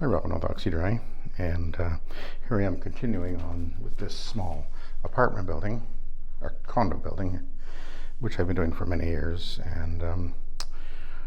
Hi, Robin with Oxy-Dry, and here I am continuing on with this small apartment building, or condo building, which I've been doing for many years, and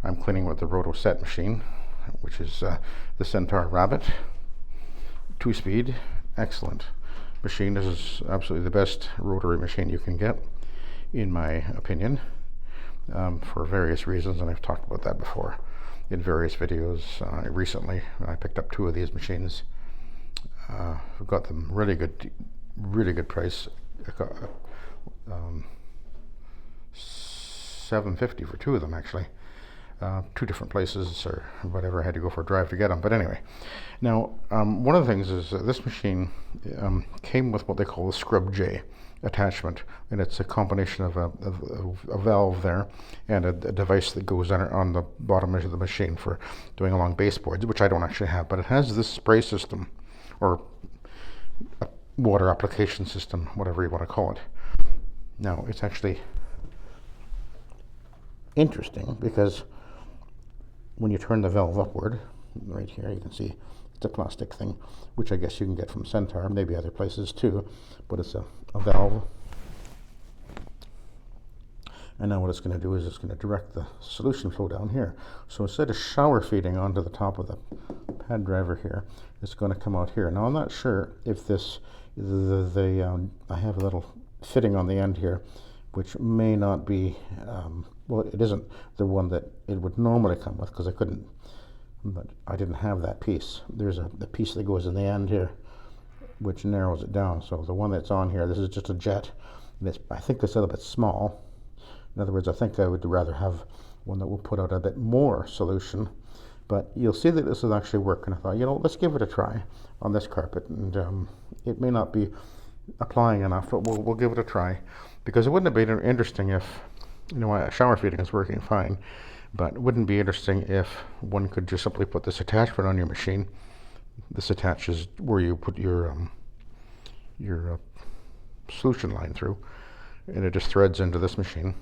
I'm cleaning with the SETT machine, which is the Centaur Rabbit, 2-speed, excellent machine. This is absolutely the best rotary machine you can get, in my opinion, for various reasons, and I've talked about that before in various videos. Recently I picked up 2 of these machines. I've got them really good price. I got $7.50 for 2 of them, actually. 2 different places or whatever. I had to go for a drive to get them, but anyway. Now one of the things is this machine came with what they call the Scrub J attachment, and it's a combination of a valve there and a device that goes on the bottom edge of the machine for doing along baseboards, which I don't actually have, but it has this spray system, or a water application system, whatever you want to call it. Now it's actually interesting because when you turn the valve upward, right here you can see it's a plastic thing, which I guess you can get from Centaur, maybe other places too, but it's a valve. And now what it's going to do is it's going to direct the solution flow down here. So instead of shower feeding onto the top of the pad driver here, it's going to come out here. Now I'm not sure if this, I have a little fitting on the end here, which may not be, well, it isn't the one that it would normally come with, because I didn't have that piece. There's the piece that goes in the end here, which narrows it down. So the one that's on here, this is just a jet. And I think it's a little bit small. In other words, I think I would rather have one that will put out a bit more solution. But you'll see that this is actually working. I thought, let's give it a try on this carpet. And it may not be applying enough, but we'll give it a try. Because it wouldn't have been interesting if, shower feeding is working fine, but it wouldn't be interesting if one could just simply put this attachment on your machine. This attaches where you put your solution line through, and it just threads into this machine.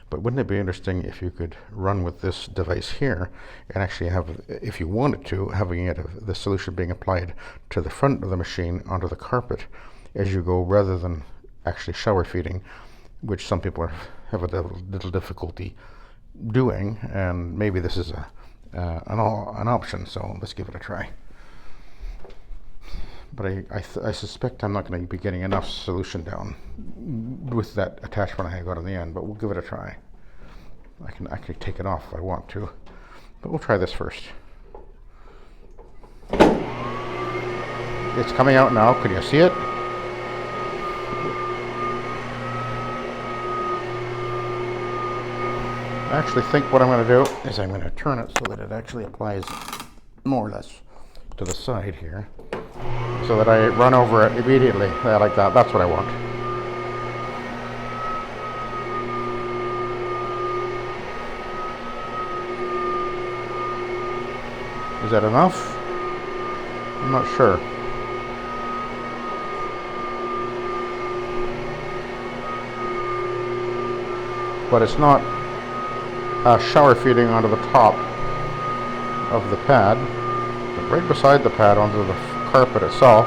But wouldn't it be interesting if you could run with this device here and actually have, if you wanted to, having the solution being applied to the front of the machine onto the carpet as you go, rather than actually shower feeding, which some people have a little difficulty doing, and maybe this is an option, so let's give it a try. But I suspect I'm not going to be getting enough solution down with that attachment I got on the end, but we'll give it a try. I can actually take it off if I want to, but we'll try this first. It's coming out now. Can you see it? I actually think what I'm going to do is I'm going to turn it so that it actually applies more or less to the side here, so that I run over it immediately. Yeah, like that. That's what I want. Is that enough? I'm not sure. But it's not shower feeding onto the top of the pad, but right beside the pad onto the carpet itself.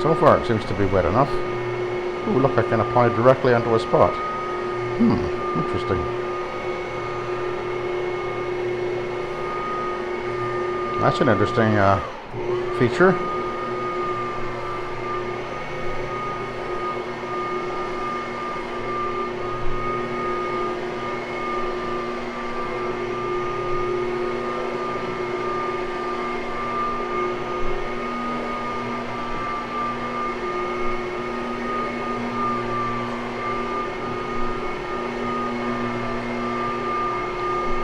So far it seems to be wet enough. Ooh, look, I can apply directly onto a spot. Interesting. That's an interesting feature.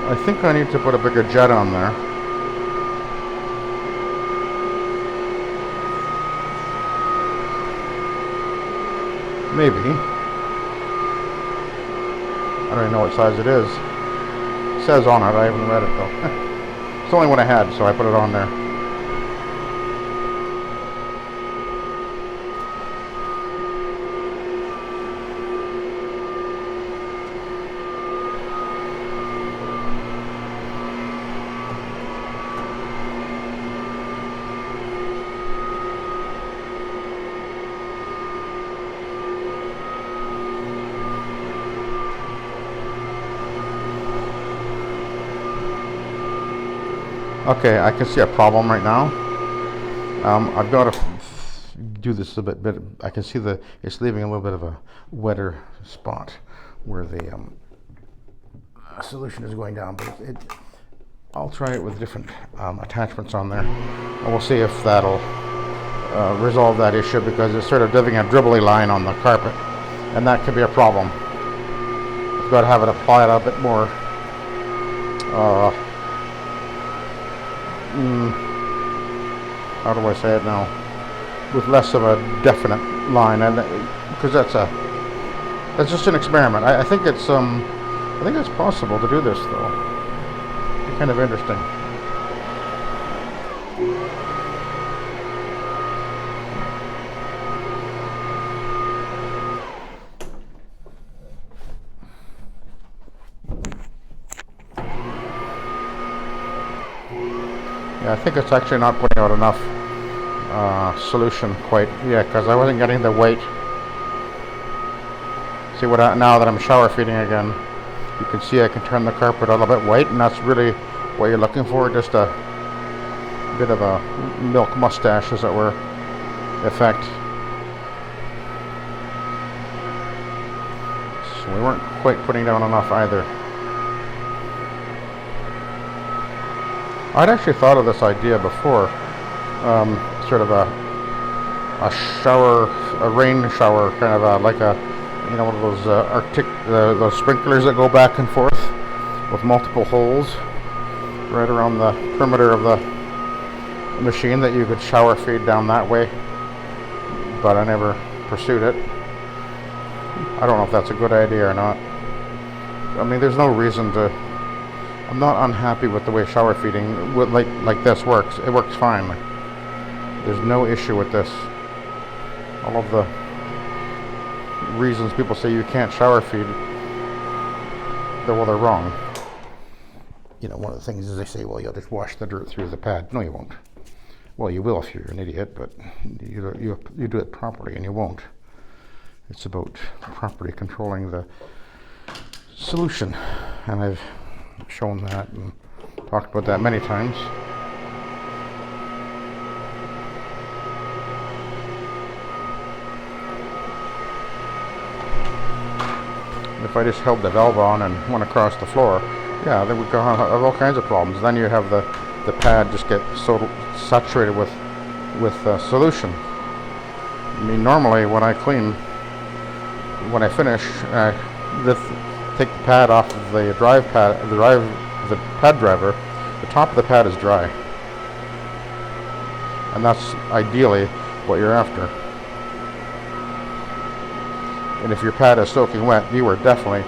I think I need to put a bigger jet on there. Maybe. I don't even know what size it is. It says on it, I haven't read it though. It's the only one I had, so I put it on there. Okay, I can see a problem right now. I've got to do this a bit. I can see it's leaving a little bit of a wetter spot where the solution is going down. But I'll try it with different attachments on there, and we'll see if that'll resolve that issue, because it's sort of leaving a dribbly line on the carpet, and that could be a problem. I've got to have it applied a bit more. How do I say it now? With less of a definite line, and because that's just an experiment. I think it's possible to do this though. It's kind of interesting. Yeah, I think it's actually not putting out enough solution quite yet, because I wasn't getting the weight. See now that I'm shower feeding again, you can see I can turn the carpet a little bit white, and that's really what you're looking for, just a bit of a milk mustache, as it were, effect. So we weren't quite putting down enough either. I'd actually thought of this idea before, sort of a rain shower, kind of like one of those those sprinklers that go back and forth with multiple holes right around the perimeter of the machine, that you could shower feed down that way, but I never pursued it. I don't know if that's a good idea or not. I mean, there's no reason to. I'm not unhappy with the way shower feeding like this works. It works fine. There's no issue with this. All of the reasons people say you can't shower feed, they're wrong. You know, one of the things is they say, well, you'll just wash the dirt through the pad. No, you won't. Well, you will if you're an idiot, but you do it properly, and you won't. It's about properly controlling the solution, and I've shown that and talked about that many times. If I just held the valve on and went across the floor, yeah, then we could have all kinds of problems. Then you have the pad just get so saturated with solution. I mean, normally when I clean, when I finish, take the pad off of the the pad driver. The top of the pad is dry, and that's ideally what you're after. And if your pad is soaking wet, you are definitely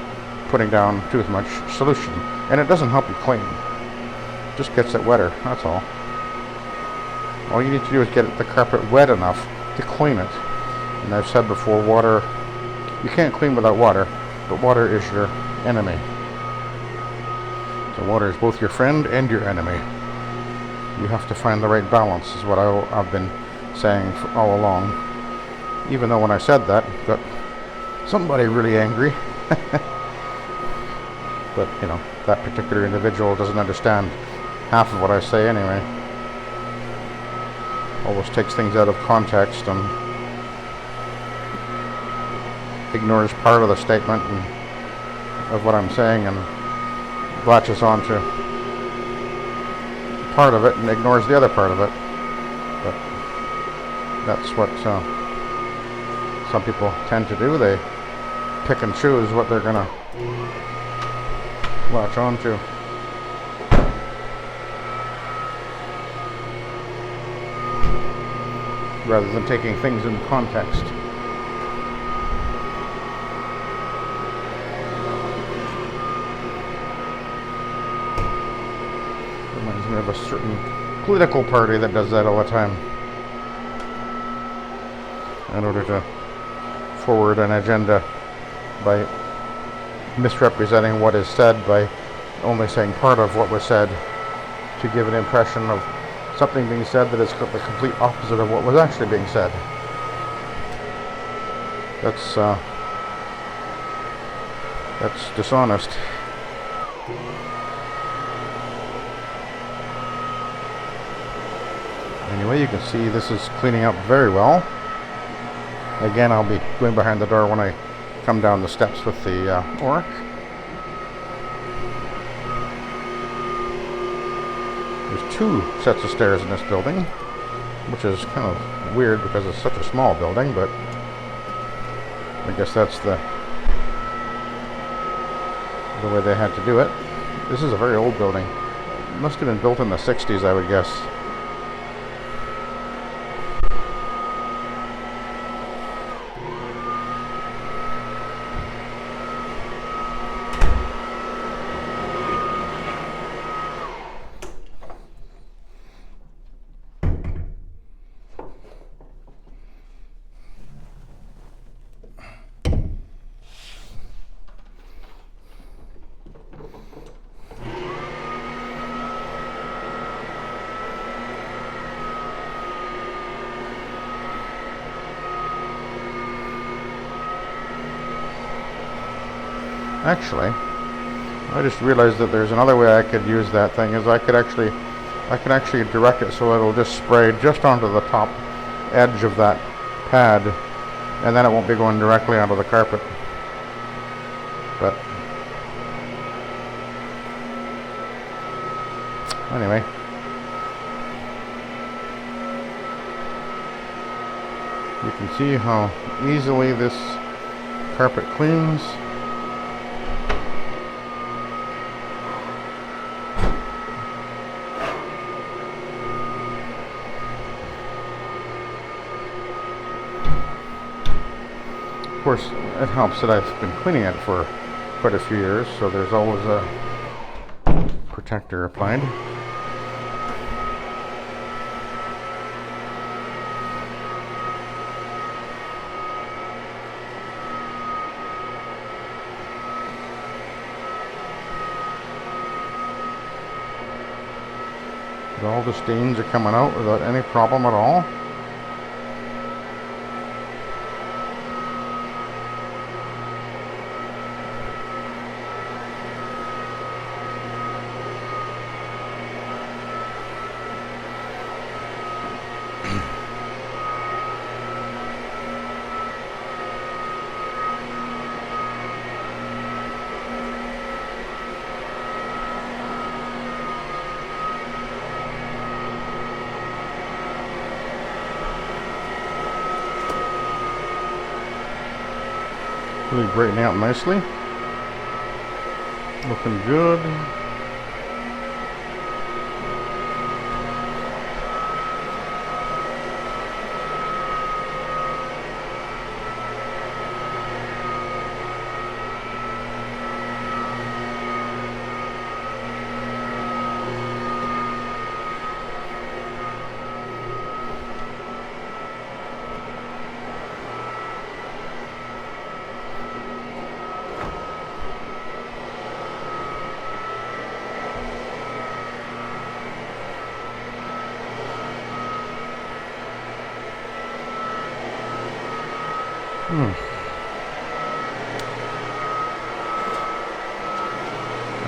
putting down too much solution, and it doesn't help you clean. It just gets it wetter, that's all. All you need to do is get the carpet wet enough to clean it. And I've said before, water, you can't clean without water, but water is your enemy. So water is both your friend and your enemy. You have to find the right balance, is what I've been saying all along. Even though when I said that, got somebody really angry. But, you know, that particular individual doesn't understand half of what I say anyway. Always takes things out of context and ignores part of the statement of what I'm saying, and latches onto part of it and ignores the other part of it. But that's what some people tend to do. They pick and choose what they're gonna latch onto. Rather than taking things in context. Reminds me of a certain political party that does that all the time, in order to forward an agenda by misrepresenting what is said, by only saying part of what was said, to give an impression of something being said that is the complete opposite of what was actually being said. That's dishonest. Anyway, you can see this is cleaning up very well. Again, I'll be going behind the door when I come down the steps with the Oric. There's 2 sets of stairs in this building, which is kind of weird because it's such a small building, but I guess that's the way they had to do it. This is a very old building. It must have been built in the 60s, I would guess. Actually, I just realized that there's another way I could use that thing. Is I could actually direct it so it'll just spray just onto the top edge of that pad, and then it won't be going directly onto the carpet. But anyway, you can see how easily this carpet cleans. Of course, it helps that I've been cleaning it for quite a few years, so there's always a protector applied. But all the stains are coming out without any problem at all. Really brightening out nicely. Looking good.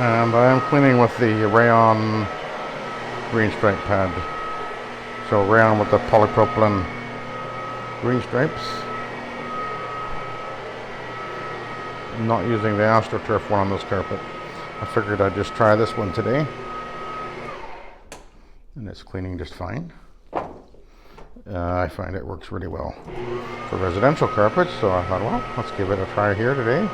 And I am cleaning with the rayon green stripe pad. So rayon with the polypropylene green stripes. I'm not using the AstroTurf one on this carpet. I figured I'd just try this one today. And it's cleaning just fine. I find it works really well for residential carpets, so I thought, well, let's give it a try here today.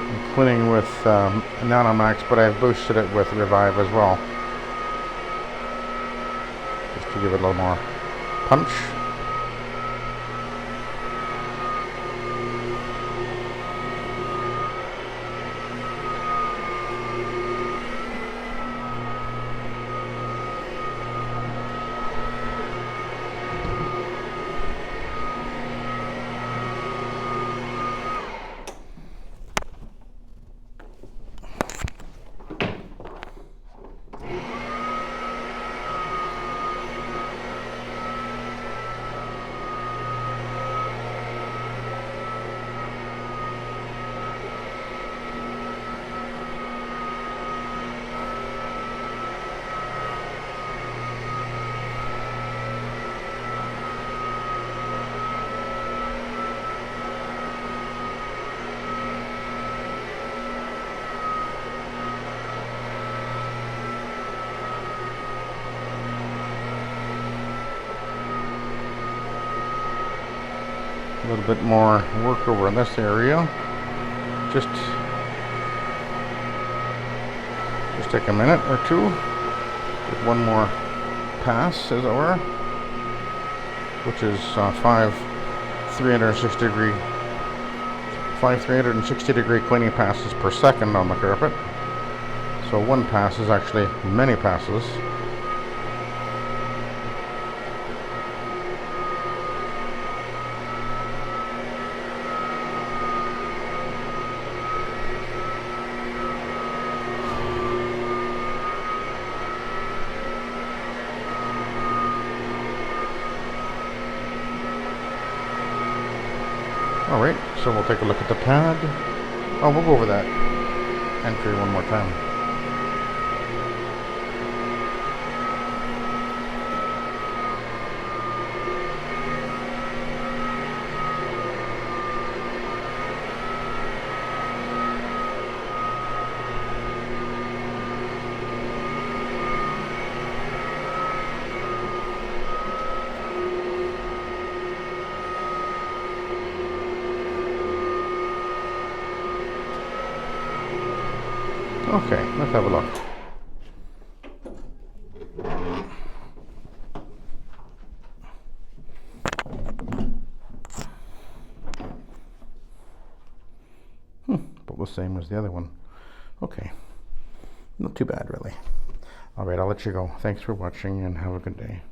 I'm cleaning with Nanomax, but I've boosted it with Revive as well, just to give it a little more punch. A little bit more work over in this area. Just take a minute or two. Get one more pass, as it were, which is 5 360 degree cleaning passes per second on the carpet. So one pass is actually many passes. Alright, so we'll take a look at the pad. Oh, we'll go over that entry one more time. Okay, let's have a look. But the same as the other one. Okay, not too bad really. Alright, I'll let you go. Thanks for watching and have a good day.